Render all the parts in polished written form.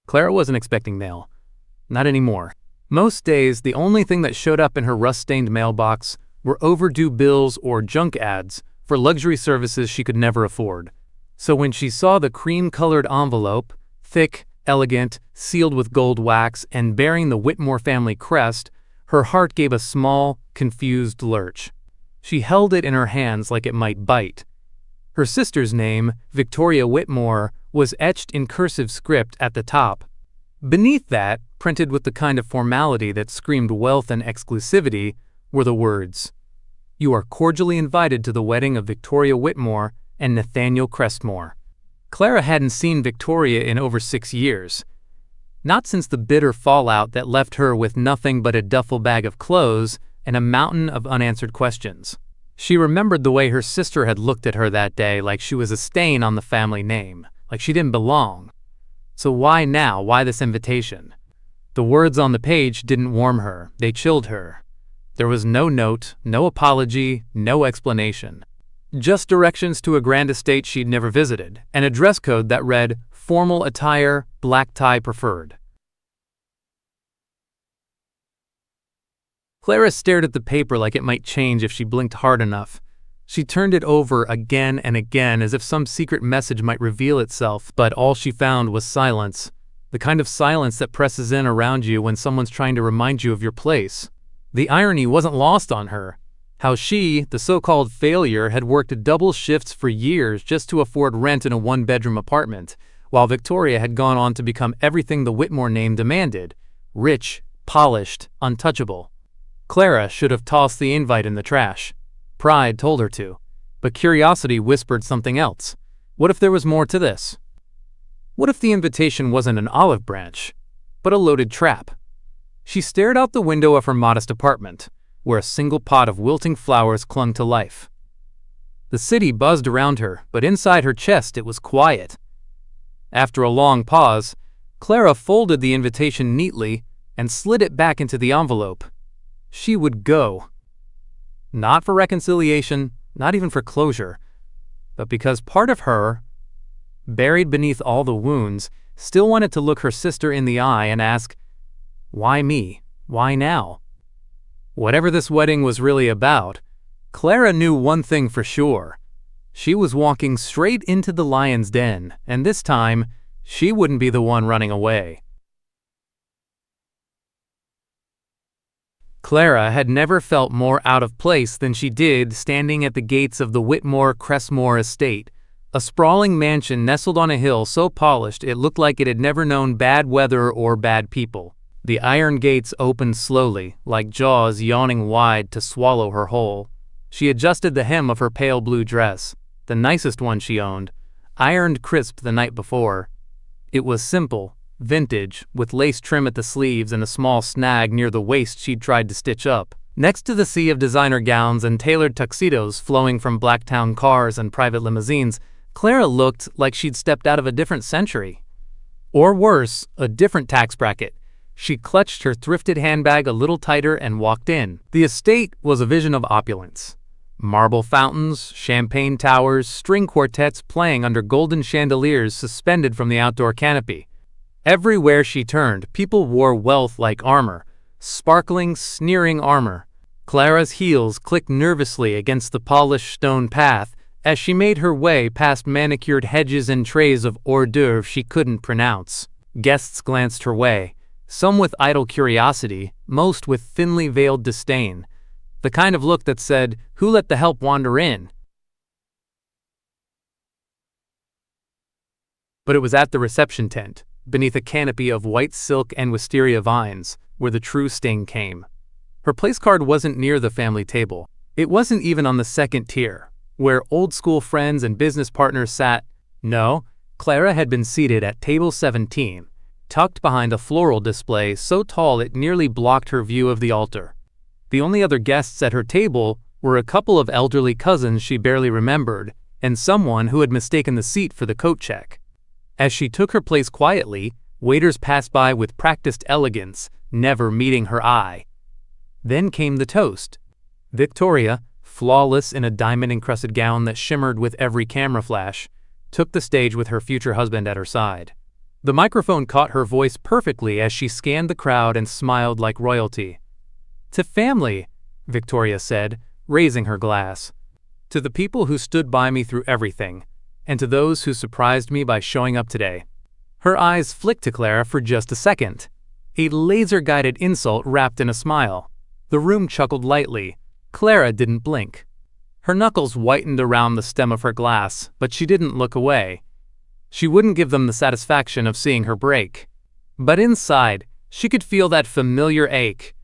Clara wasn't expecting mail. Not anymore. Most days, the only thing that showed up in her rust-stained mailbox were overdue bills or junk ads for luxury services she could never afford. So when she saw the cream-colored envelope, thick, elegant, sealed with gold wax, and bearing the Whitmore family crest, her heart gave a small, confused lurch. She held it in her hands like it might bite. Her sister's name, Victoria Whitmore, was etched in cursive script at the top. Beneath that, printed with the kind of formality that screamed wealth and exclusivity, were the words, "You are cordially invited to the wedding of Victoria Whitmore and Nathaniel Crestmore." Clara hadn't seen Victoria in over 6 years. Not since the bitter fallout that left her with nothing but a duffel bag of clothes and a mountain of unanswered questions. She remembered the way her sister had looked at her that day, like she was a stain on the family name, like she didn't belong. So why now? Why this invitation? The words on the page didn't warm her, they chilled her. There was no note, no apology, no explanation. Just directions to a grand estate she'd never visited, and a dress code that read, "Formal attire, black tie preferred." Clara stared at the paper like it might change if she blinked hard enough. She turned it over again and again as if some secret message might reveal itself, but all she found was silence. The kind of silence that presses in around you when someone's trying to remind you of your place. The irony wasn't lost on her. How she, the so-called failure, had worked double shifts for years just to afford rent in a one-bedroom apartment, while Victoria had gone on to become everything the Whitmore name demanded: rich, polished, untouchable. Clara should have tossed the invite in the trash. Pride told her to, but curiosity whispered something else. What if there was more to this? What if the invitation wasn't an olive branch, but a loaded trap? She stared out the window of her modest apartment, where a single pot of wilting flowers clung to life. The city buzzed around her, but inside her chest it was quiet. After a long pause, Clara folded the invitation neatly and slid it back into the envelope. She would go. Not for reconciliation, not even for closure, but because part of her, buried beneath all the wounds, still wanted to look her sister in the eye and ask, "Why me? Why now?" Whatever this wedding was really about, Clara knew one thing for sure. She was walking straight into the lion's den, and this time, she wouldn't be the one running away. Clara had never felt more out of place than she did standing at the gates of the Whitmore Crestmore estate, a sprawling mansion nestled on a hill so polished it looked like it had never known bad weather or bad people. The iron gates opened slowly, like jaws yawning wide to swallow her whole. She adjusted the hem of her pale blue dress, the nicest one she owned, ironed crisp the night before. It was simple, vintage, with lace trim at the sleeves and a small snag near the waist she'd tried to stitch up. Next to the sea of designer gowns and tailored tuxedos flowing from Blacktown cars and private limousines, Clara looked like she'd stepped out of a different century. Or worse, a different tax bracket. She clutched her thrifted handbag a little tighter and walked in. The estate was a vision of opulence. Marble fountains, champagne towers, string quartets playing under golden chandeliers suspended from the outdoor canopy. Everywhere she turned, people wore wealth like armor, sparkling, sneering armor. Clara's heels clicked nervously against the polished stone path as she made her way past manicured hedges and trays of hors d'oeuvres she couldn't pronounce. Guests glanced her way, some with idle curiosity, most with thinly veiled disdain, the kind of look that said, "Who let the help wander in?" But it was at the reception tent, beneath a canopy of white silk and wisteria vines, where the true sting came. Her place card wasn't near the family table. It wasn't even on the second tier, where old-school friends and business partners sat. No, Clara had been seated at table 17, tucked behind a floral display so tall it nearly blocked her view of the altar. The only other guests at her table were a couple of elderly cousins she barely remembered, and someone who had mistaken the seat for the coat check. As she took her place quietly, waiters passed by with practiced elegance, never meeting her eye. Then came the toast. Victoria, flawless in a diamond-encrusted gown that shimmered with every camera flash, took the stage with her future husband at her side. The microphone caught her voice perfectly as she scanned the crowd and smiled like royalty. "To family," Victoria said, raising her glass. "To the people who stood by me through everything, and to those who surprised me by showing up today." Her eyes flicked to Clara for just a second, a laser-guided insult wrapped in a smile. The room chuckled lightly. Clara didn't blink. Her knuckles whitened around the stem of her glass, but she didn't look away. She wouldn't give them the satisfaction of seeing her break. But inside, she could feel that familiar ache,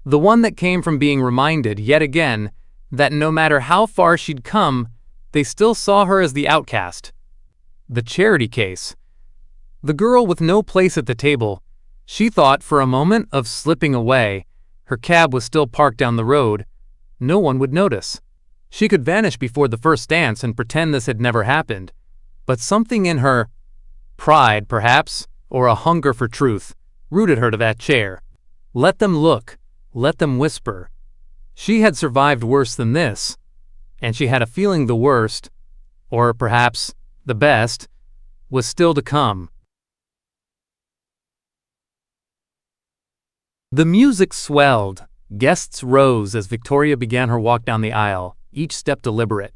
the one that came from being reminded yet again that no matter how far she'd come, they still saw her as the outcast. The charity case. The girl with no place at the table. She thought for a moment of slipping away. Her cab was still parked down the road. No one would notice. She could vanish before the first dance and pretend this had never happened. But something in her, pride perhaps, or a hunger for truth, rooted her to that chair. Let them look. Let them whisper. She had survived worse than this, and she had a feeling the worst, or perhaps the best, was still to come. The music swelled. Guests rose as Victoria began her walk down the aisle, each step deliberate,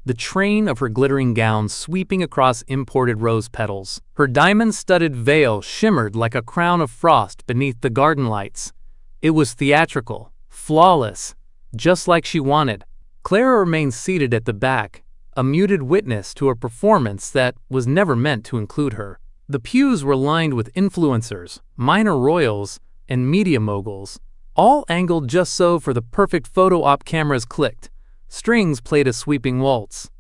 the train of her glittering gown sweeping across imported rose petals. Her diamond-studded veil shimmered like a crown of frost beneath the garden lights. It was theatrical, flawless, just like she wanted. Clara remained seated at the back, a muted witness to a performance that was never meant to include her. The pews were lined with influencers, minor royals, and media moguls, all angled just so for the perfect photo op cameras clicked. Strings played a sweeping waltz.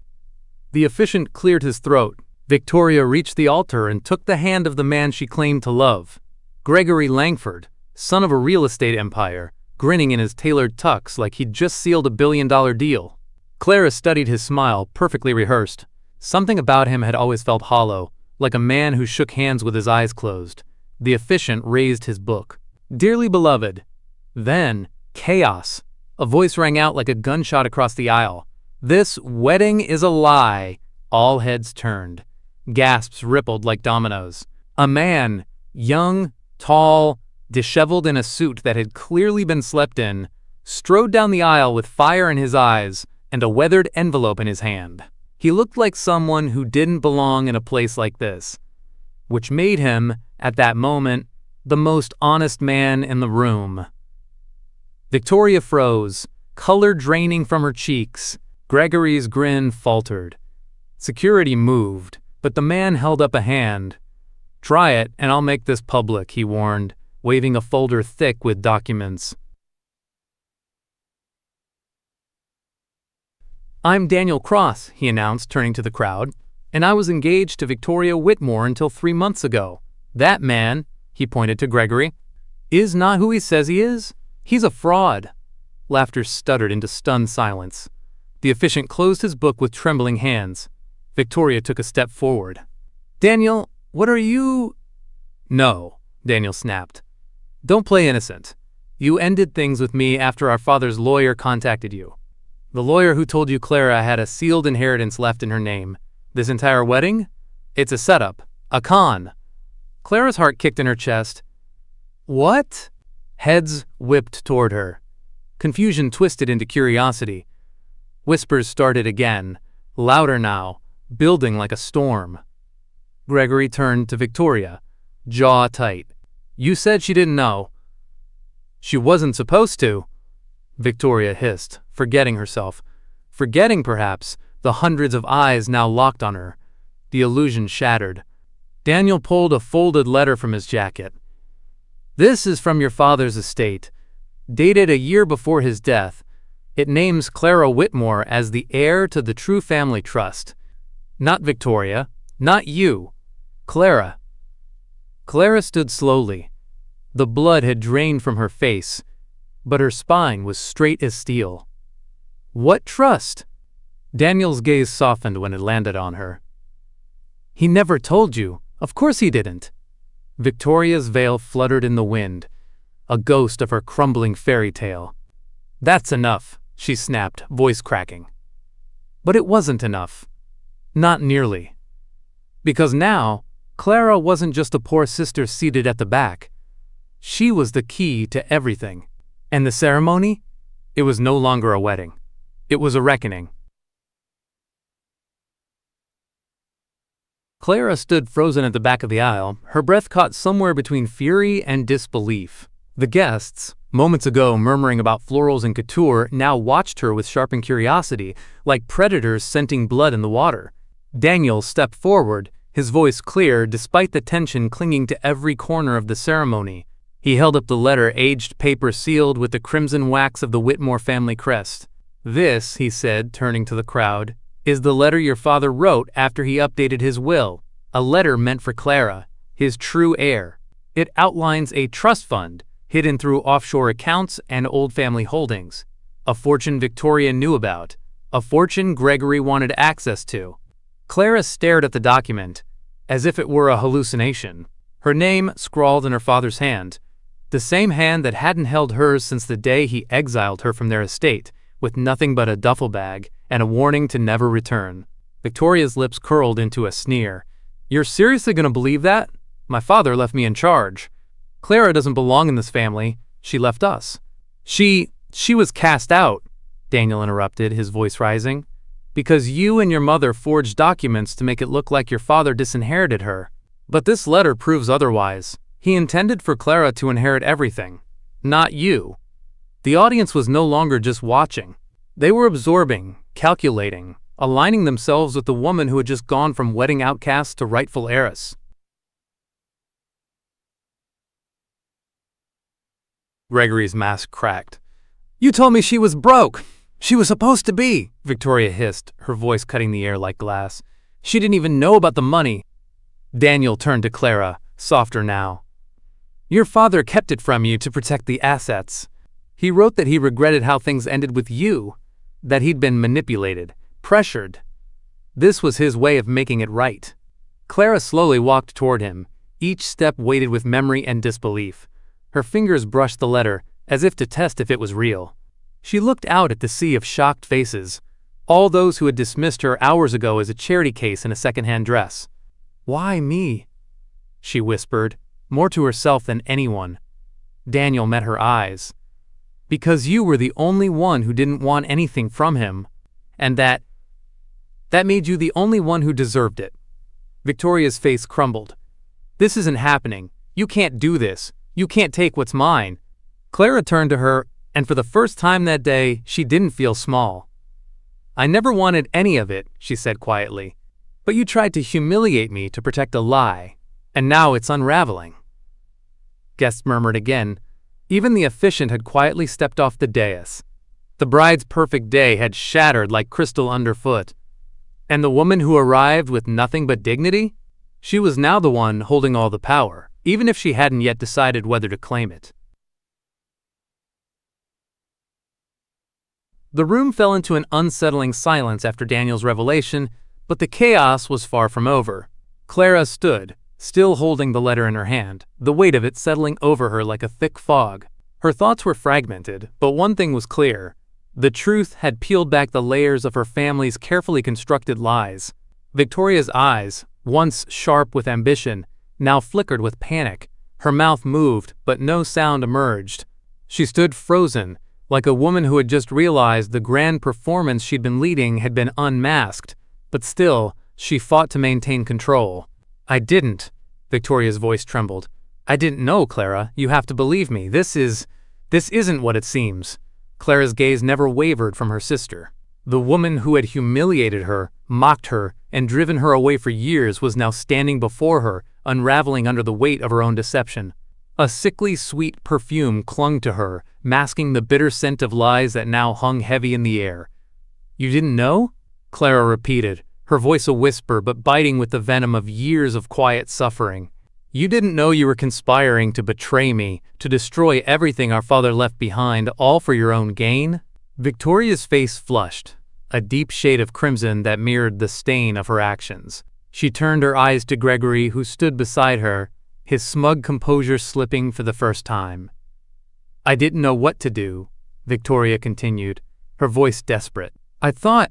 The officiant cleared his throat. Victoria reached the altar and took the hand of the man she claimed to love. Gregory Langford, son of a real estate empire, grinning in his tailored tux like he'd just sealed a billion-dollar deal. Clara studied his smile, perfectly rehearsed. Something about him had always felt hollow, like a man who shook hands with his eyes closed. The officiant raised his book. "Dearly beloved." Then, chaos. A voice rang out like a gunshot across the aisle. "This wedding is a lie." All heads turned. Gasps rippled like dominoes. A man, young, tall, disheveled in a suit that had clearly been slept in, strode down the aisle with fire in his eyes and a weathered envelope in his hand. He looked like someone who didn't belong in a place like this, which made him, at that moment, the most honest man in the room. Victoria froze, color draining from her cheeks. Gregory's grin faltered. Security moved, but the man held up a hand. "Try it, and I'll make this public," he warned, waving a folder thick with documents. "I'm Daniel Cross," he announced, turning to the crowd, "and I was engaged to Victoria Whitmore until 3 months ago. That man," he pointed to Gregory, "is not who he says he is. He's a fraud." Laughter stuttered into stunned silence. The officiant closed his book with trembling hands. Victoria took a step forward. "Daniel, what are you—" "No," Daniel snapped. "Don't play innocent. You ended things with me after our father's lawyer contacted you. The lawyer who told you Clara had a sealed inheritance left in her name. This entire wedding? It's a setup. A con." Clara's heart kicked in her chest. "What?" Heads whipped toward her. Confusion twisted into curiosity. Whispers started again, louder now, building like a storm. Gregory turned to Victoria, jaw tight. "You said she didn't know." "She wasn't supposed to," Victoria hissed, forgetting herself. Forgetting, perhaps, the hundreds of eyes now locked on her. The illusion shattered. Daniel pulled a folded letter from his jacket. "This is from your father's estate, dated a year before his death. It names Clara Whitmore as the heir to the True Family Trust. Not Victoria, not you, Clara." Clara stood slowly. The blood had drained from her face, but her spine was straight as steel. "What trust?" Daniel's gaze softened when it landed on her. "He never told you. Of course he didn't." Victoria's veil fluttered in the wind, a ghost of her crumbling fairy tale. "That's enough," she snapped, voice cracking. But it wasn't enough. Not nearly. Because now, Clara wasn't just a poor sister seated at the back. She was the key to everything. And the ceremony? It was no longer a wedding. It was a reckoning. Clara stood frozen at the back of the aisle, her breath caught somewhere between fury and disbelief. The guests, moments ago murmuring about florals and couture, now watched her with sharpened curiosity, like predators scenting blood in the water. Daniel stepped forward, his voice clear despite the tension clinging to every corner of the ceremony. He held up the letter, aged paper sealed with the crimson wax of the Whitmore family crest. "This," he said, turning to the crowd, "is the letter your father wrote after he updated his will. A letter meant for Clara, his true heir. It outlines a trust fund, hidden through offshore accounts and old family holdings. A fortune Victoria knew about. A fortune Gregory wanted access to." Clara stared at the document, as if it were a hallucination. Her name scrawled in her father's hand, the same hand that hadn't held hers since the day he exiled her from their estate, with nothing but a duffel bag and a warning to never return. Victoria's lips curled into a sneer. "You're seriously going to believe that? My father left me in charge. Clara doesn't belong in this family. She left us." She was cast out," Daniel interrupted, his voice rising, "because you and your mother forged documents to make it look like your father disinherited her. But this letter proves otherwise. He intended for Clara to inherit everything, not you." The audience was no longer just watching. They were absorbing, calculating, aligning themselves with the woman who had just gone from wedding outcast to rightful heiress. Gregory's mask cracked. "You told me she was broke. She was supposed to be," Victoria hissed, her voice cutting the air like glass. "She didn't even know about the money." Daniel turned to Clara, softer now. "Your father kept it from you to protect the assets. He wrote that he regretted how things ended with you, that he'd been manipulated, pressured. This was his way of making it right." Clara slowly walked toward him, each step weighted with memory and disbelief. Her fingers brushed the letter, as if to test if it was real. She looked out at the sea of shocked faces, all those who had dismissed her hours ago as a charity case in a second-hand dress. "Why me?" she whispered, more to herself than anyone. Daniel met her eyes. "Because you were the only one who didn't want anything from him, and that made you the only one who deserved it." Victoria's face crumbled. "This isn't happening. You can't do this. You can't take what's mine." Clara turned to her, and for the first time that day, she didn't feel small. "I never wanted any of it," she said quietly. "But you tried to humiliate me to protect a lie, and now it's unraveling." Guests murmured again. Even the officiant had quietly stepped off the dais. The bride's perfect day had shattered like crystal underfoot. And the woman who arrived with nothing but dignity? She was now the one holding all the power, even if she hadn't yet decided whether to claim it. The room fell into an unsettling silence after Daniel's revelation, but the chaos was far from over. Clara stood, still holding the letter in her hand, the weight of it settling over her like a thick fog. Her thoughts were fragmented, but one thing was clear. The truth had peeled back the layers of her family's carefully constructed lies. Victoria's eyes, once sharp with ambition, now flickered with panic. Her mouth moved, but no sound emerged. She stood frozen, like a woman who had just realized the grand performance she'd been leading had been unmasked, but still, she fought to maintain control. "I didn't," Victoria's voice trembled. "I didn't know, Clara. You have to believe me. This isn't what it seems." Clara's gaze never wavered from her sister. The woman who had humiliated her, mocked her, and driven her away for years was now standing before her, unraveling under the weight of her own deception. A sickly sweet perfume clung to her, masking the bitter scent of lies that now hung heavy in the air. "You didn't know?" Clara repeated, her voice a whisper but biting with the venom of years of quiet suffering. "You didn't know you were conspiring to betray me, to destroy everything our father left behind, all for your own gain?" Victoria's face flushed, a deep shade of crimson that mirrored the stain of her actions. She turned her eyes to Gregory, who stood beside her, his smug composure slipping for the first time. "I didn't know what to do," Victoria continued, her voice desperate. I thought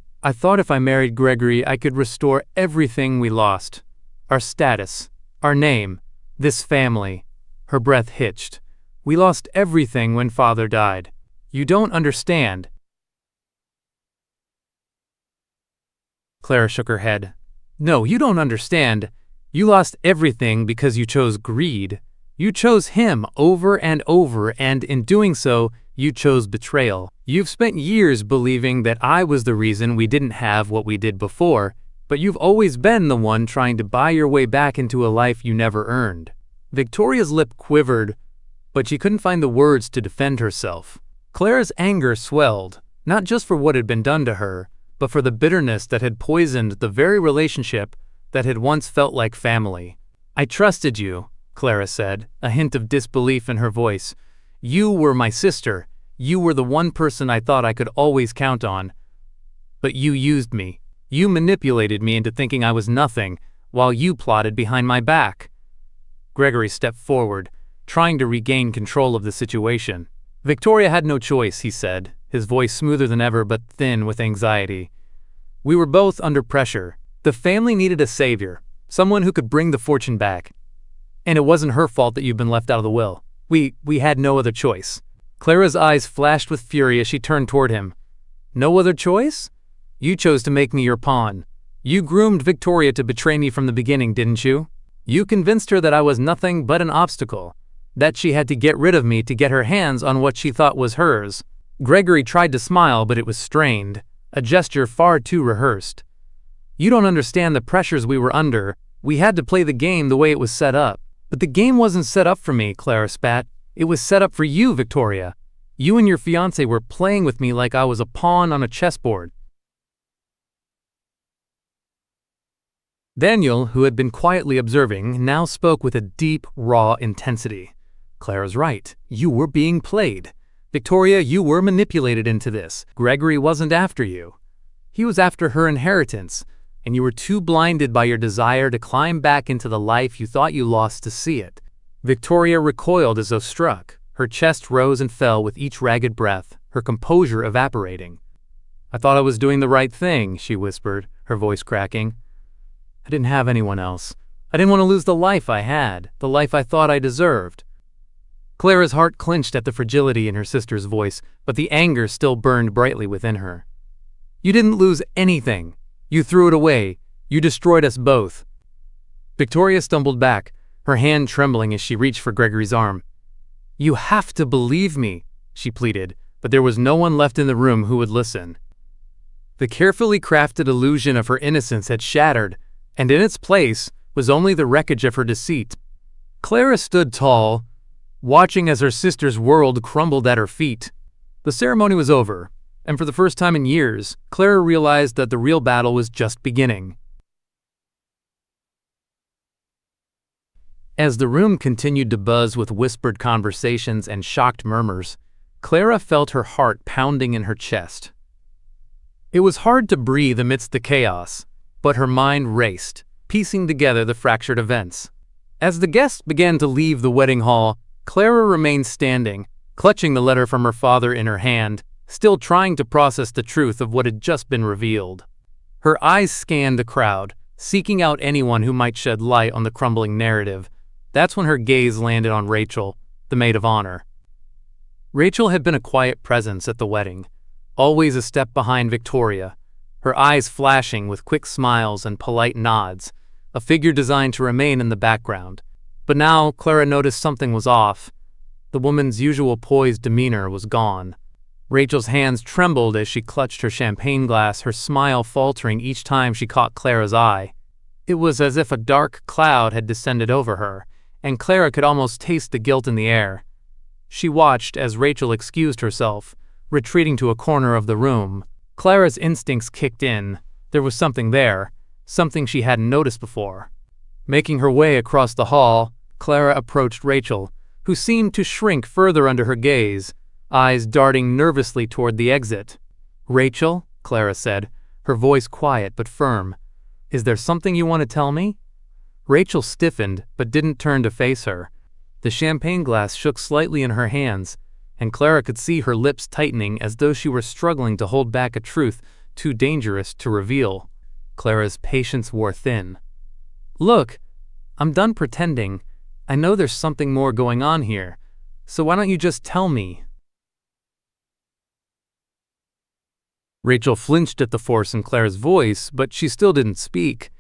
if I married Gregory I could restore everything we lost. Our status, Our name. This family." Her breath hitched. "We lost everything when Father died. You don't understand." Clara shook her head. "No, you don't understand. You lost everything because you chose greed. You chose him over and over, and in doing so, you chose betrayal. You've spent years believing that I was the reason we didn't have what we did before, but you've always been the one trying to buy your way back into a life you never earned." Victoria's lip quivered, but she couldn't find the words to defend herself. Clara's anger swelled, not just for what had been done to her, but for the bitterness that had poisoned the very relationship that had once felt like family. "I trusted you," Clara said, a hint of disbelief in her voice. "You were my sister. You were the one person I thought I could always count on. But you used me. You manipulated me into thinking I was nothing, while you plotted behind my back." Gregory stepped forward, trying to regain control of the situation. "Victoria had no choice," he said, his voice smoother than ever but thin with anxiety. "We were both under pressure. The family needed a savior, someone who could bring the fortune back. And it wasn't her fault that you've been left out of the will. We had no other choice." Clara's eyes flashed with fury as she turned toward him. "No other choice? You chose to make me your pawn. You groomed Victoria to betray me from the beginning, didn't you? You convinced her that I was nothing but an obstacle, that she had to get rid of me to get her hands on what she thought was hers." Gregory tried to smile, but it was strained, a gesture far too rehearsed. "You don't understand the pressures we were under. We had to play the game the way it was set up." "But the game wasn't set up for me," Clara spat. "It was set up for you, Victoria. You and your fiancé were playing with me like I was a pawn on a chessboard." Daniel, who had been quietly observing, now spoke with a deep, raw intensity. "Clara's right. You were being played. Victoria, you were manipulated into this. Gregory wasn't after you. He was after her inheritance, and you were too blinded by your desire to climb back into the life you thought you lost to see it." Victoria recoiled as though struck. Her chest rose and fell with each ragged breath, her composure evaporating. "I thought I was doing the right thing," she whispered, her voice cracking. "I didn't have anyone else. I didn't want to lose the life I had, the life I thought I deserved." Clara's heart clenched at the fragility in her sister's voice, but the anger still burned brightly within her. "You didn't lose anything. You threw it away. You destroyed us both." Victoria stumbled back, her hand trembling as she reached for Gregory's arm. "You have to believe me," she pleaded, but there was no one left in the room who would listen. The carefully crafted illusion of her innocence had shattered, and in its place was only the wreckage of her deceit. Clara stood tall, watching as her sister's world crumbled at her feet. The ceremony was over, and for the first time in years, Clara realized that the real battle was just beginning. As the room continued to buzz with whispered conversations and shocked murmurs, Clara felt her heart pounding in her chest. It was hard to breathe amidst the chaos, but her mind raced, piecing together the fractured events. As the guests began to leave the wedding hall, Clara remained standing, clutching the letter from her father in her hand, still trying to process the truth of what had just been revealed. Her eyes scanned the crowd, seeking out anyone who might shed light on the crumbling narrative. That's when her gaze landed on Rachel, the maid of honor. Rachel had been a quiet presence at the wedding, always a step behind Victoria, her eyes flashing with quick smiles and polite nods, a figure designed to remain in the background. But now Clara noticed something was off. The woman's usual poised demeanor was gone. Rachel's hands trembled as she clutched her champagne glass, her smile faltering each time she caught Clara's eye. It was as if a dark cloud had descended over her, and Clara could almost taste the guilt in the air. She watched as Rachel excused herself, retreating to a corner of the room. Clara's instincts kicked in. There was something there, something she hadn't noticed before. Making her way across the hall, Clara approached Rachel, who seemed to shrink further under her gaze, eyes darting nervously toward the exit. "Rachel," Clara said, her voice quiet but firm, "is there something you want to tell me?" Rachel stiffened but didn't turn to face her. The champagne glass shook slightly in her hands, and Clara could see her lips tightening as though she were struggling to hold back a truth too dangerous to reveal. Clara's patience wore thin. "Look, I'm done pretending. I know there's something more going on here. So why don't you just tell me? Rachel flinched at the force in Clara's voice, but she still didn't speak.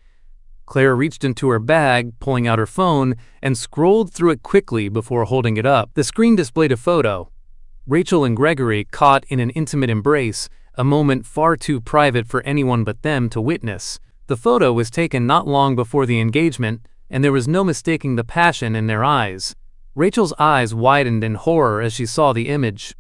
Clara reached into her bag, pulling out her phone, and scrolled through it quickly before holding it up. The screen displayed a photo. Rachel and Gregory caught in an intimate embrace, a moment far too private for anyone but them to witness. The photo was taken not long before the engagement, and there was no mistaking the passion in their eyes. Rachel's eyes widened in horror as she saw the image.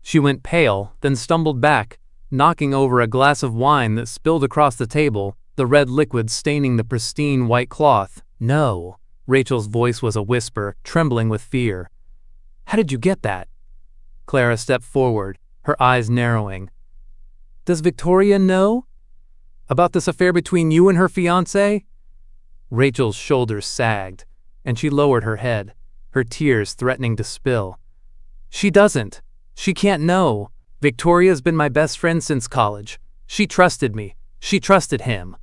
She went pale, then stumbled back, knocking over a glass of wine that spilled across the table, the red liquid staining the pristine white cloth. "No." Rachel's voice was a whisper, trembling with fear. "How did you get that?" Clara stepped forward, her eyes narrowing. "Does Victoria know? About this affair between you and her fiancé?" Rachel's shoulders sagged, and she lowered her head, her tears threatening to spill. "She doesn't. She can't know. Victoria's been my best friend since college. She trusted me. She trusted him.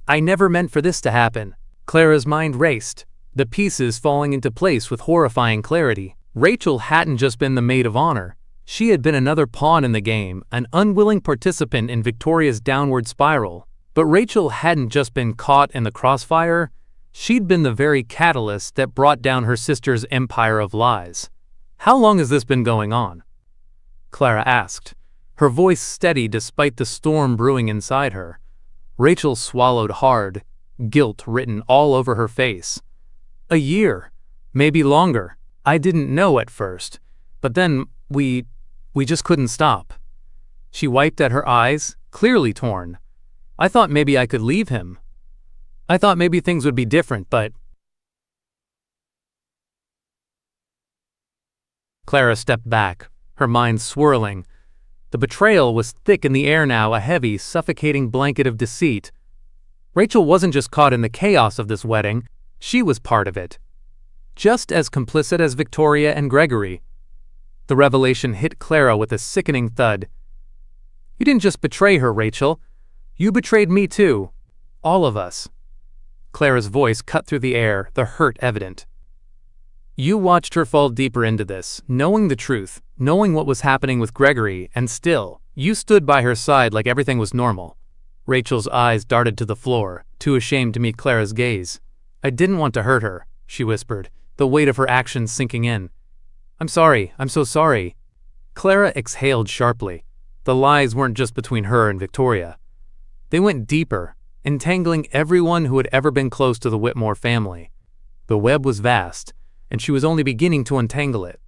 I never meant for this to happen." Clara's mind raced, the pieces falling into place with horrifying clarity. Rachel hadn't just been the maid of honor. She had been another pawn in the game, an unwilling participant in Victoria's downward spiral. But Rachel hadn't just been caught in the crossfire. She'd been the very catalyst that brought down her sister's empire of lies. "How long has this been going on?" Clara asked, her voice steady despite the storm brewing inside her. Rachel swallowed hard, guilt written all over her face. "A year, maybe longer. I didn't know at first, but then we just couldn't stop." She wiped at her eyes, clearly torn. "I thought maybe I could leave him. I thought maybe things would be different, but..." Clara stepped back, her mind swirling. The betrayal was thick in the air now, a heavy, suffocating blanket of deceit. Rachel wasn't just caught in the chaos of this wedding, she was part of it. Just as complicit as Victoria and Gregory. The revelation hit Clara with a sickening thud. "You didn't just betray her, Rachel. You betrayed me too. All of us." Clara's voice cut through the air, the hurt evident. "You watched her fall deeper into this, knowing the truth, knowing what was happening with Gregory, and still, you stood by her side like everything was normal." Rachel's eyes darted to the floor, too ashamed to meet Clara's gaze. "I didn't want to hurt her," she whispered, the weight of her actions sinking in. "I'm sorry, I'm so sorry." Clara exhaled sharply. The lies weren't just between her and Victoria. They went deeper, entangling everyone who had ever been close to the Whitmore family. The web was vast, and she was only beginning to untangle it.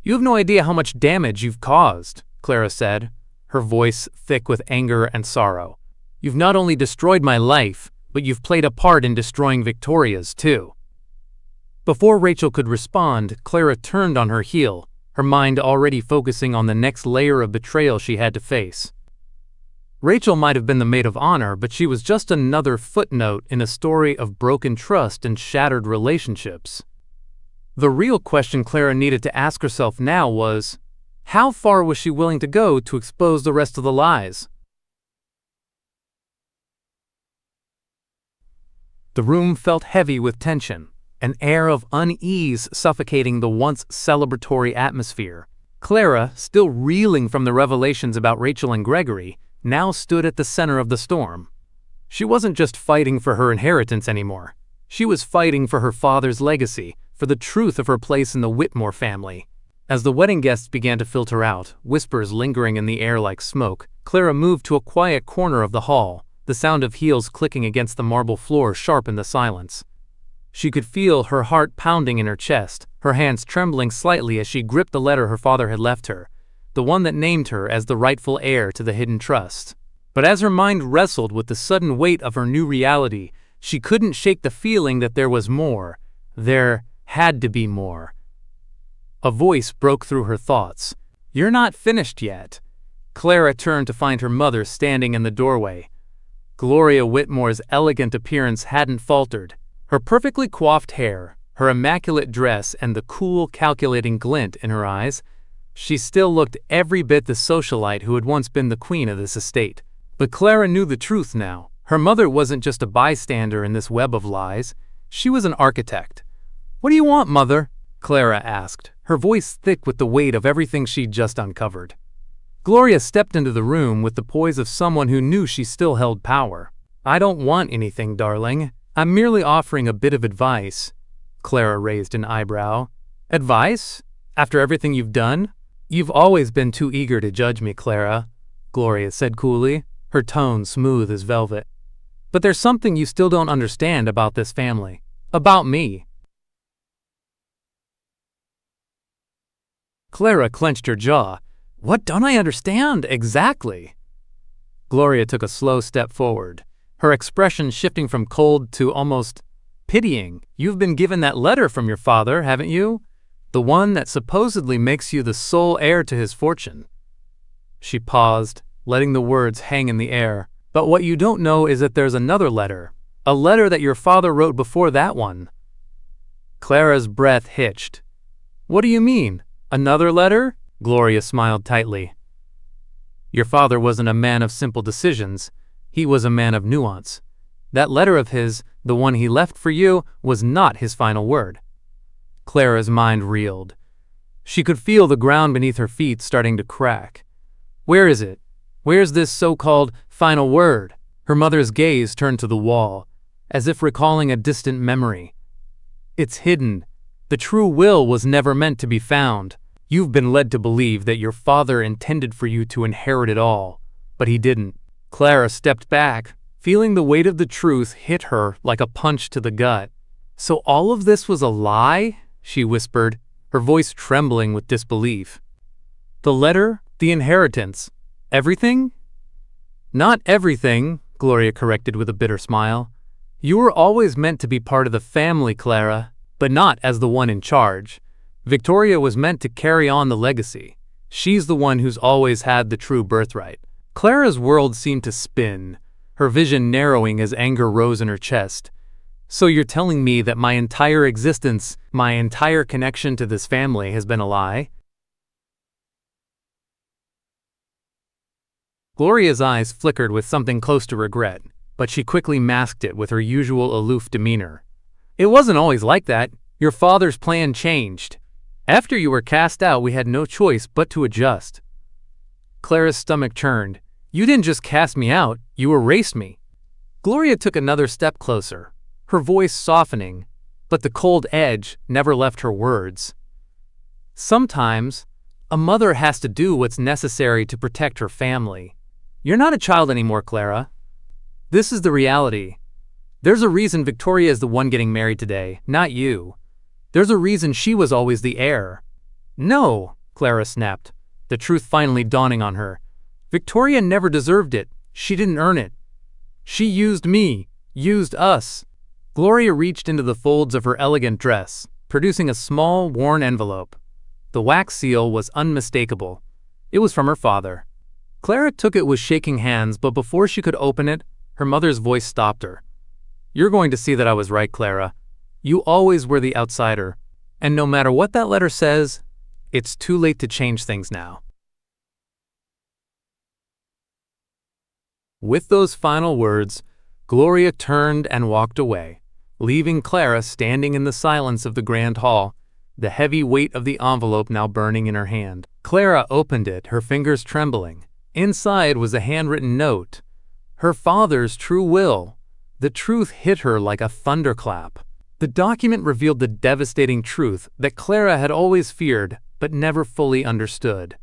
"You have no idea how much damage you've caused," Clara said, her voice thick with anger and sorrow. "You've not only destroyed my life, but you've played a part in destroying Victoria's too." Before Rachel could respond, Clara turned on her heel, her mind already focusing on the next layer of betrayal she had to face. Rachel might have been the maid of honor, but she was just another footnote in a story of broken trust and shattered relationships. The real question Clara needed to ask herself now was, how far was she willing to go to expose the rest of the lies? The room felt heavy with tension, an air of unease suffocating the once celebratory atmosphere. Clara, still reeling from the revelations about Rachel and Gregory, now stood at the center of the storm. She wasn't just fighting for her inheritance anymore. She was fighting for her father's legacy, for the truth of her place in the Whitmore family. As the wedding guests began to filter out, whispers lingering in the air like smoke, Clara moved to a quiet corner of the hall. The sound of heels clicking against the marble floor sharpened the silence. She could feel her heart pounding in her chest, her hands trembling slightly as she gripped the letter her father had left her, the one that named her as the rightful heir to the hidden trust. But as her mind wrestled with the sudden weight of her new reality, she couldn't shake the feeling that there was more. There had to be more. A voice broke through her thoughts. "You're not finished yet." Clara turned to find her mother standing in the doorway. Gloria Whitmore's elegant appearance hadn't faltered. Her perfectly coiffed hair, her immaculate dress, and the cool, calculating glint in her eyes, she still looked every bit the socialite who had once been the queen of this estate. But Clara knew the truth now. Her mother wasn't just a bystander in this web of lies. She was an architect. "What do you want, Mother?" Clara asked, her voice thick with the weight of everything she'd just uncovered. Gloria stepped into the room with the poise of someone who knew she still held power. "I don't want anything, darling. I'm merely offering a bit of advice." Clara raised an eyebrow. "Advice? After everything you've done?" "You've always been too eager to judge me, Clara," Gloria said coolly, her tone smooth as velvet. "But there's something you still don't understand about this family. About me." Clara clenched her jaw. "What don't I understand exactly?" Gloria took a slow step forward, her expression shifting from cold to almost pitying. "You've been given that letter from your father, haven't you? The one that supposedly makes you the sole heir to his fortune." She paused, letting the words hang in the air. "But what you don't know is that there's another letter. A letter that your father wrote before that one." Clara's breath hitched. "What do you mean? Another letter?" Gloria smiled tightly. "Your father wasn't a man of simple decisions. He was a man of nuance. That letter of his, the one he left for you, was not his final word." Clara's mind reeled. She could feel the ground beneath her feet starting to crack. "Where is it? Where's this so-called final word?" Her mother's gaze turned to the wall, as if recalling a distant memory. "It's hidden. The true will was never meant to be found. You've been led to believe that your father intended for you to inherit it all, but he didn't." Clara stepped back, feeling the weight of the truth hit her like a punch to the gut. "So all of this was a lie?" she whispered, her voice trembling with disbelief. "The letter, the inheritance, everything?" "Not everything," Gloria corrected with a bitter smile. "You were always meant to be part of the family, Clara, but not as the one in charge. Victoria was meant to carry on the legacy. She's the one who's always had the true birthright." Clara's world seemed to spin, her vision narrowing as anger rose in her chest. "So you're telling me that my entire existence, my entire connection to this family has been a lie?" Gloria's eyes flickered with something close to regret, but she quickly masked it with her usual aloof demeanor. "It wasn't always like that. Your father's plan changed. After you were cast out, we had no choice but to adjust." Clara's stomach churned. "You didn't just cast me out, you erased me." Gloria took another step closer, her voice softening, but the cold edge never left her words. "Sometimes, a mother has to do what's necessary to protect her family. You're not a child anymore, Clara. This is the reality. There's a reason Victoria is the one getting married today, not you. There's a reason she was always the heir." "No," Clara snapped, the truth finally dawning on her. "Victoria never deserved it. She didn't earn it. She used me, used us." Gloria reached into the folds of her elegant dress, producing a small, worn envelope. The wax seal was unmistakable. It was from her father. Clara took it with shaking hands, but before she could open it, her mother's voice stopped her. "You're going to see that I was right, Clara. You always were the outsider, and no matter what that letter says, it's too late to change things now." With those final words, Gloria turned and walked away, leaving Clara standing in the silence of the grand hall, the heavy weight of the envelope now burning in her hand. Clara opened it, her fingers trembling. Inside was a handwritten note. Her father's true will. The truth hit her like a thunderclap. The document revealed the devastating truth that Clara had always feared but never fully understood.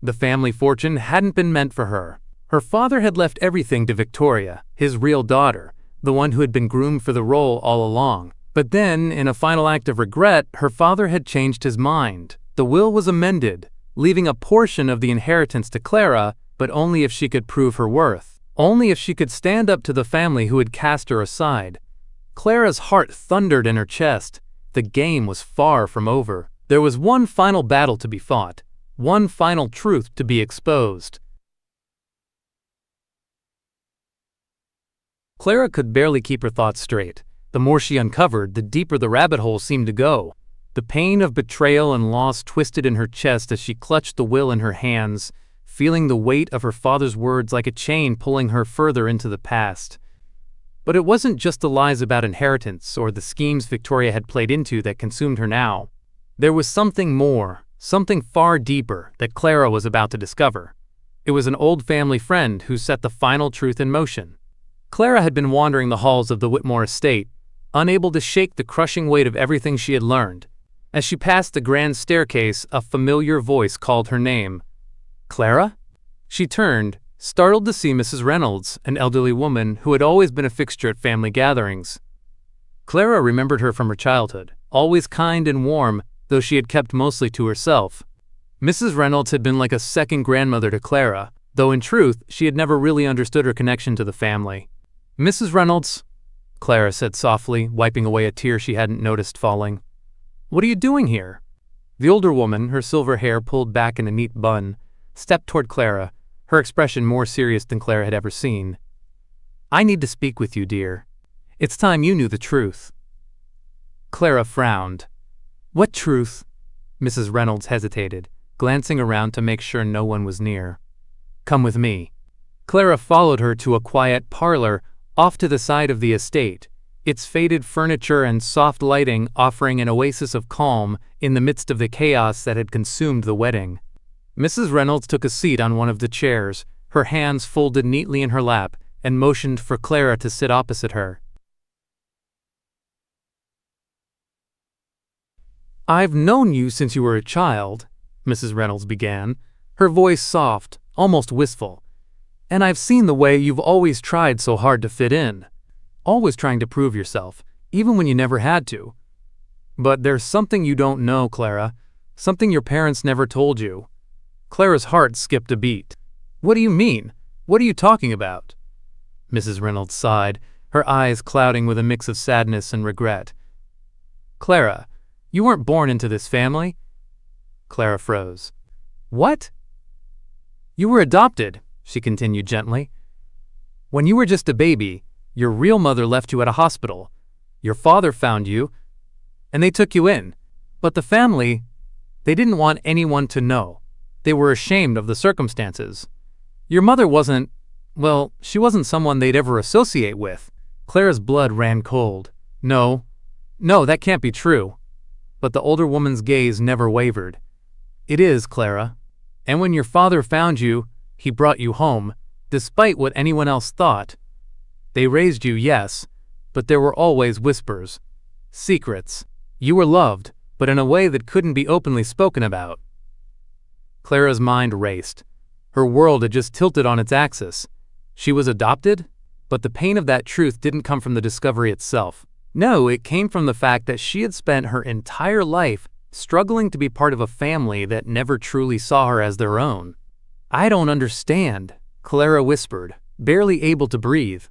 The family fortune hadn't been meant for her. Her father had left everything to Victoria, his real daughter, the one who had been groomed for the role all along. But then, in a final act of regret, her father had changed his mind. The will was amended, leaving a portion of the inheritance to Clara, but only if she could prove her worth. Only if she could stand up to the family who had cast her aside. Clara's heart thundered in her chest. The game was far from over. There was one final battle to be fought, one final truth to be exposed. Clara could barely keep her thoughts straight. The more she uncovered, the deeper the rabbit hole seemed to go. The pain of betrayal and loss twisted in her chest as she clutched the will in her hands, feeling the weight of her father's words like a chain pulling her further into the past. But it wasn't just the lies about inheritance or the schemes Victoria had played into that consumed her now. There was something more, something far deeper that Clara was about to discover. It was an old family friend who set the final truth in motion. Clara had been wandering the halls of the Whitmore estate, unable to shake the crushing weight of everything she had learned. As she passed the grand staircase, a familiar voice called her name. Clara? She turned, startled to see Mrs. Reynolds, an elderly woman who had always been a fixture at family gatherings. Clara remembered her from her childhood, always kind and warm, though she had kept mostly to herself. Mrs. Reynolds had been like a second grandmother to Clara, though in truth she had never really understood her connection to the family. Mrs. Reynolds, Clara said softly, wiping away a tear she hadn't noticed falling. What are you doing here? The older woman, her silver hair pulled back in a neat bun, stepped toward Clara, her expression more serious than Clara had ever seen. I need to speak with you, dear. It's time you knew the truth. Clara frowned. What truth? Mrs. Reynolds hesitated, glancing around to make sure no one was near. Come with me. Clara followed her to a quiet parlor off to the side of the estate, its faded furniture and soft lighting offering an oasis of calm in the midst of the chaos that had consumed the wedding. Mrs. Reynolds took a seat on one of the chairs, her hands folded neatly in her lap, and motioned for Clara to sit opposite her. I've known you since you were a child, Mrs. Reynolds began, her voice soft, almost wistful. And I've seen the way you've always tried so hard to fit in. Always trying to prove yourself, even when you never had to. But there's something you don't know, Clara, something your parents never told you. Clara's heart skipped a beat. What do you mean? What are you talking about? Mrs. Reynolds sighed, her eyes clouding with a mix of sadness and regret. Clara, you weren't born into this family. Clara froze. What? You were adopted, she continued gently. When you were just a baby, your real mother left you at a hospital. Your father found you, and they took you in. But the family, they didn't want anyone to know. They were ashamed of the circumstances. Your mother wasn't, well, she wasn't someone they'd ever associate with. Clara's blood ran cold. No, that can't be true. But the older woman's gaze never wavered. It is, Clara. And when your father found you, he brought you home, despite what anyone else thought. They raised you, yes, but there were always whispers. Secrets. You were loved, but in a way that couldn't be openly spoken about. Clara's mind raced. Her world had just tilted on its axis. She was adopted, but the pain of that truth didn't come from the discovery itself. No, it came from the fact that she had spent her entire life struggling to be part of a family that never truly saw her as their own. I don't understand, Clara whispered, barely able to breathe.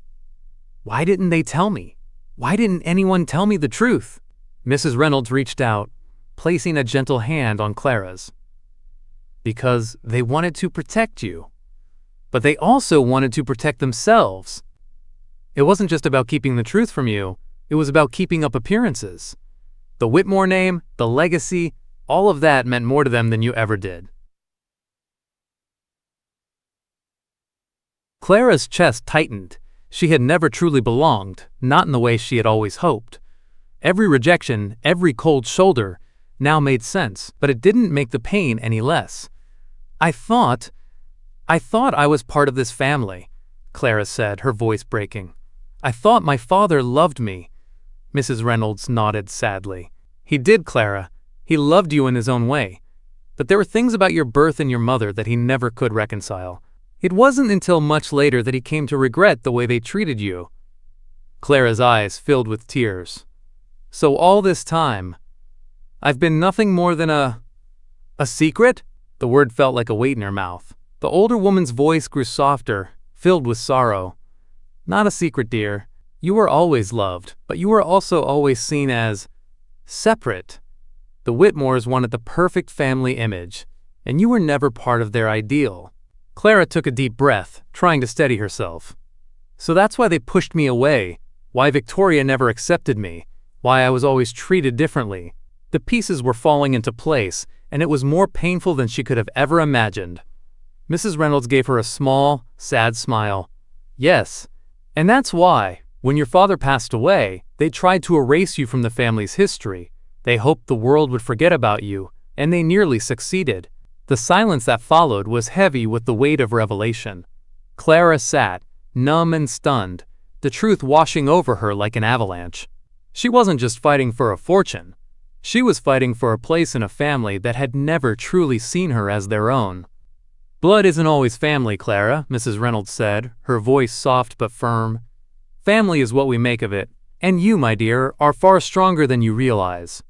Why didn't they tell me? Why didn't anyone tell me the truth? Mrs. Reynolds reached out, placing a gentle hand on Clara's. Because they wanted to protect you. But they also wanted to protect themselves. It wasn't just about keeping the truth from you, it was about keeping up appearances. The Whitmore name, the legacy, all of that meant more to them than you ever did. Clara's chest tightened. She had never truly belonged, not in the way she had always hoped. Every rejection, every cold shoulder, now made sense, but it didn't make the pain any less. I thought I was part of this family, Clara said, her voice breaking. I thought my father loved me. Mrs. Reynolds nodded sadly. He did, Clara. He loved you in his own way. But there were things about your birth and your mother that he never could reconcile. It wasn't until much later that he came to regret the way they treated you. Clara's eyes filled with tears. So all this time, I've been nothing more than a secret? The word felt like a weight in her mouth. The older woman's voice grew softer, filled with sorrow. Not a secret, dear. You were always loved, but you were also always seen as separate. The Whitmores wanted the perfect family image, and you were never part of their ideal. Clara took a deep breath, trying to steady herself. So that's why they pushed me away, why Victoria never accepted me, why I was always treated differently. The pieces were falling into place, and it was more painful than she could have ever imagined. Mrs. Reynolds gave her a small, sad smile. Yes, and that's why, When your father passed away, they tried to erase you from the family's history. They hoped the world would forget about you, and they nearly succeeded. The silence that followed was heavy with the weight of revelation. Clara sat, numb and stunned, the truth washing over her like an avalanche. She wasn't just fighting for a fortune. She was fighting for a place in a family that had never truly seen her as their own. "Blood isn't always family, Clara," Mrs. Reynolds said, her voice soft but firm. "Family is what we make of it, and you, my dear, are far stronger than you realize."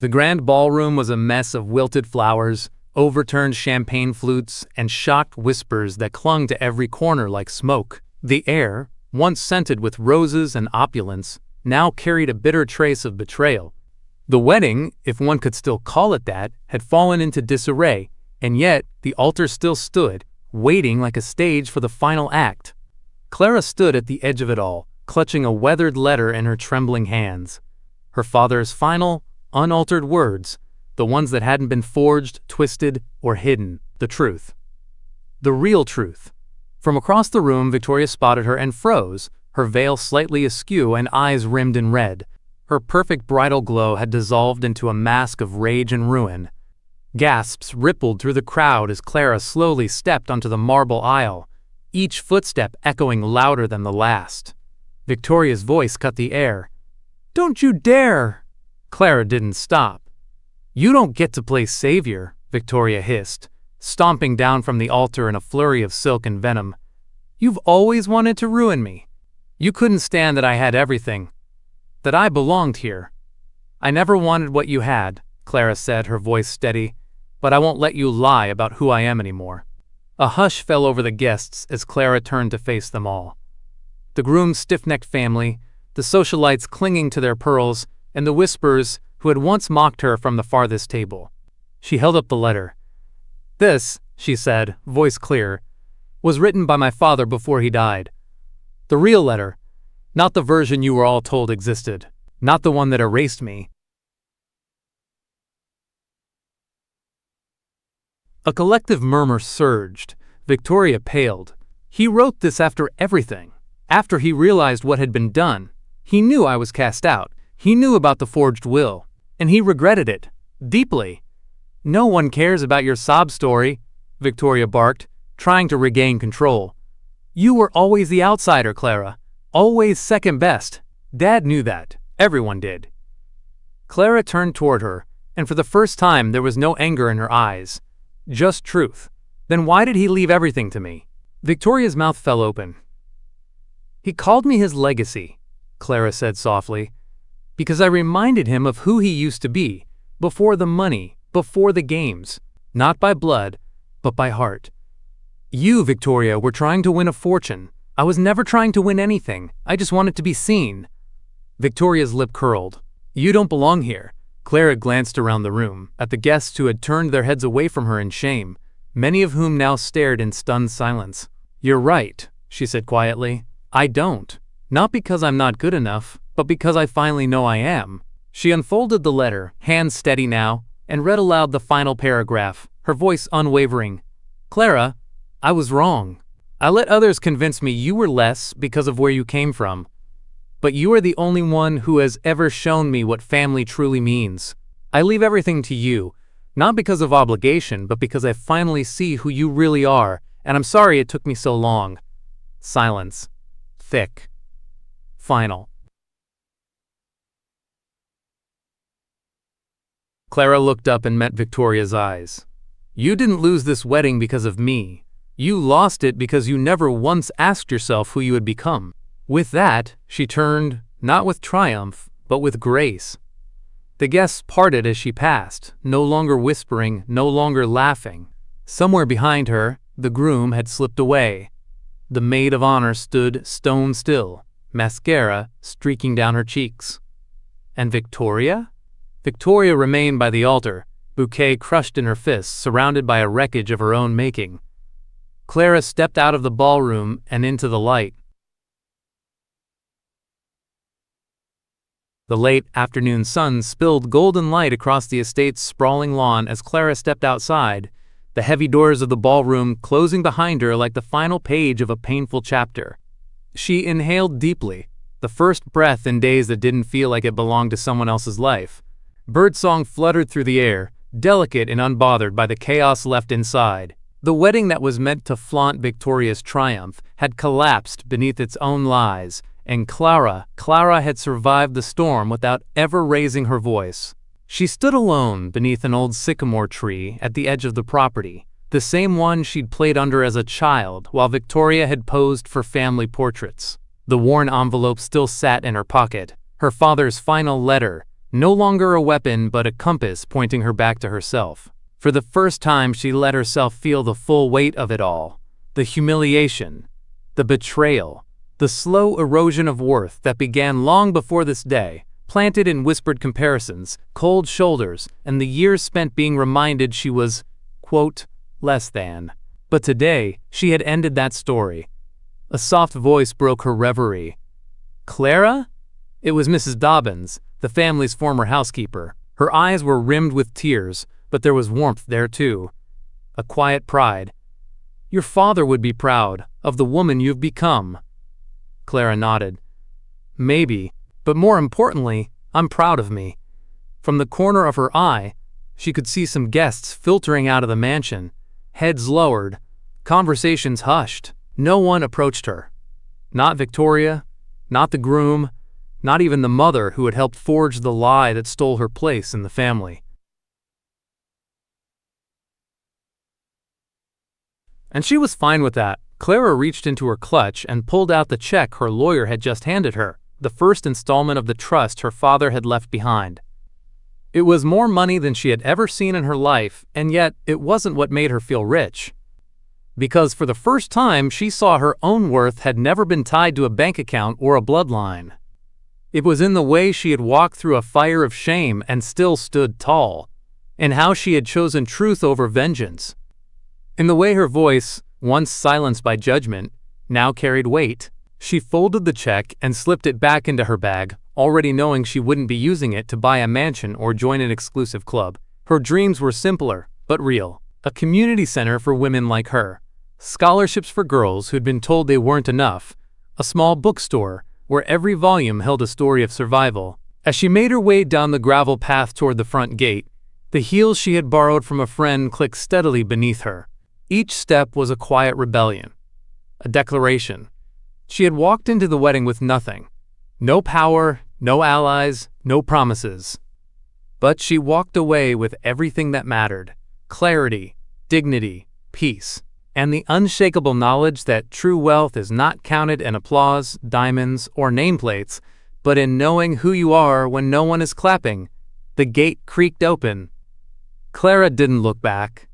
The grand ballroom was a mess of wilted flowers, overturned champagne flutes, and shocked whispers that clung to every corner like smoke. The air, once scented with roses and opulence, now carried a bitter trace of betrayal. The wedding, if one could still call it that, had fallen into disarray, and yet the altar still stood, waiting like a stage for the final act. Clara stood at the edge of it all, clutching a weathered letter in her trembling hands. Her father's final, unaltered words, the ones that hadn't been forged, twisted, or hidden, the truth. The real truth. From across the room, Victoria spotted her and froze, her veil slightly askew and eyes rimmed in red. Her perfect bridal glow had dissolved into a mask of rage and ruin. Gasps rippled through the crowd as Clara slowly stepped onto the marble aisle, each footstep echoing louder than the last. Victoria's voice cut the air. "Don't you dare!" Clara didn't stop. "You don't get to play savior," Victoria hissed, stomping down from the altar in a flurry of silk and venom. "You've always wanted to ruin me. You couldn't stand that I had everything, that I belonged here." "I never wanted what you had," Clara said, her voice steady, "but I won't let you lie about who I am anymore." A hush fell over the guests as Clara turned to face them all. The groom's stiff-necked family, the socialites clinging to their pearls, and the whisperers who had once mocked her from the farthest table. She held up the letter. "This," she said, voice clear, "was written by my father before he died. The real letter, not the version you were all told existed, not the one that erased me." A collective murmur surged. Victoria paled. "He wrote this after everything. After he realized what had been done. He knew I was cast out. He knew about the forged will. And he regretted it. Deeply." "No one cares about your sob story," Victoria barked, trying to regain control. "You were always the outsider, Clara. Always second best. Dad knew that. Everyone did." Clara turned toward her, and for the first time there was no anger in her eyes. Just truth. "Then why did he leave everything to me?" Victoria's mouth fell open. "He called me his legacy," Clara said softly, "because I reminded him of who he used to be, before the money, before the games, not by blood, but by heart. You, Victoria, were trying to win a fortune. I was never trying to win anything. I just wanted to be seen." Victoria's lip curled. "You don't belong here." Clara glanced around the room, at the guests who had turned their heads away from her in shame, many of whom now stared in stunned silence. "You're right," she said quietly. "I don't. Not because I'm not good enough, but because I finally know I am." She unfolded the letter, hands steady now, and read aloud the final paragraph, her voice unwavering. "Clara, I was wrong. I let others convince me you were less because of where you came from. But you are the only one who has ever shown me what family truly means. I leave everything to you, not because of obligation, but because I finally see who you really are, and I'm sorry it took me so long." Silence. Thick. Final. Clara looked up and met Victoria's eyes. "You didn't lose this wedding because of me. You lost it because you never once asked yourself who you had become." With that, she turned, not with triumph, but with grace. The guests parted as she passed, no longer whispering, no longer laughing. Somewhere behind her, the groom had slipped away. The maid of honor stood stone still, mascara streaking down her cheeks. And Victoria? Victoria remained by the altar, bouquet crushed in her fists, surrounded by a wreckage of her own making. Clara stepped out of the ballroom and into the light. The late afternoon sun spilled golden light across the estate's sprawling lawn as Clara stepped outside, the heavy doors of the ballroom closing behind her like the final page of a painful chapter. She inhaled deeply, the first breath in days that didn't feel like it belonged to someone else's life. Birdsong fluttered through the air, delicate and unbothered by the chaos left inside. The wedding that was meant to flaunt Victoria's triumph had collapsed beneath its own lies, and Clara had survived the storm without ever raising her voice. She stood alone beneath an old sycamore tree at the edge of the property, the same one she'd played under as a child while Victoria had posed for family portraits. The worn envelope still sat in her pocket, her father's final letter, no longer a weapon but a compass pointing her back to herself. For the first time she let herself feel the full weight of it all, the humiliation, the betrayal, the slow erosion of worth that began long before this day, planted in whispered comparisons, cold shoulders, and the years spent being reminded she was, quote, less than. But today, she had ended that story. A soft voice broke her reverie. Clara? It was Mrs. Dobbins, the family's former housekeeper. Her eyes were rimmed with tears, but there was warmth there too. A quiet pride. Your father would be proud of the woman you've become. Clara nodded. Maybe, but more importantly, I'm proud of me. From the corner of her eye, she could see some guests filtering out of the mansion, heads lowered, conversations hushed. No one approached her. Not Victoria, not the groom, not even the mother who had helped forge the lie that stole her place in the family. And she was fine with that. Clara reached into her clutch and pulled out the check her lawyer had just handed her, the first installment of the trust her father had left behind. It was more money than she had ever seen in her life, and yet it wasn't what made her feel rich. Because for the first time she saw her own worth had never been tied to a bank account or a bloodline. It was in the way she had walked through a fire of shame and still stood tall, and how she had chosen truth over vengeance. In the way her voice, once silenced by judgment, now carried weight. She folded the check and slipped it back into her bag, already knowing she wouldn't be using it to buy a mansion or join an exclusive club. Her dreams were simpler, but real. A community center for women like her. Scholarships for girls who'd been told they weren't enough. A small bookstore where every volume held a story of survival. As she made her way down the gravel path toward the front gate, the heels she had borrowed from a friend clicked steadily beneath her. Each step was a quiet rebellion. A declaration. She had walked into the wedding with nothing. No power, no allies, no promises. But she walked away with everything that mattered. Clarity, dignity, peace, and the unshakable knowledge that true wealth is not counted in applause, diamonds, or nameplates, but in knowing who you are when no one is clapping. The gate creaked open. Clara didn't look back.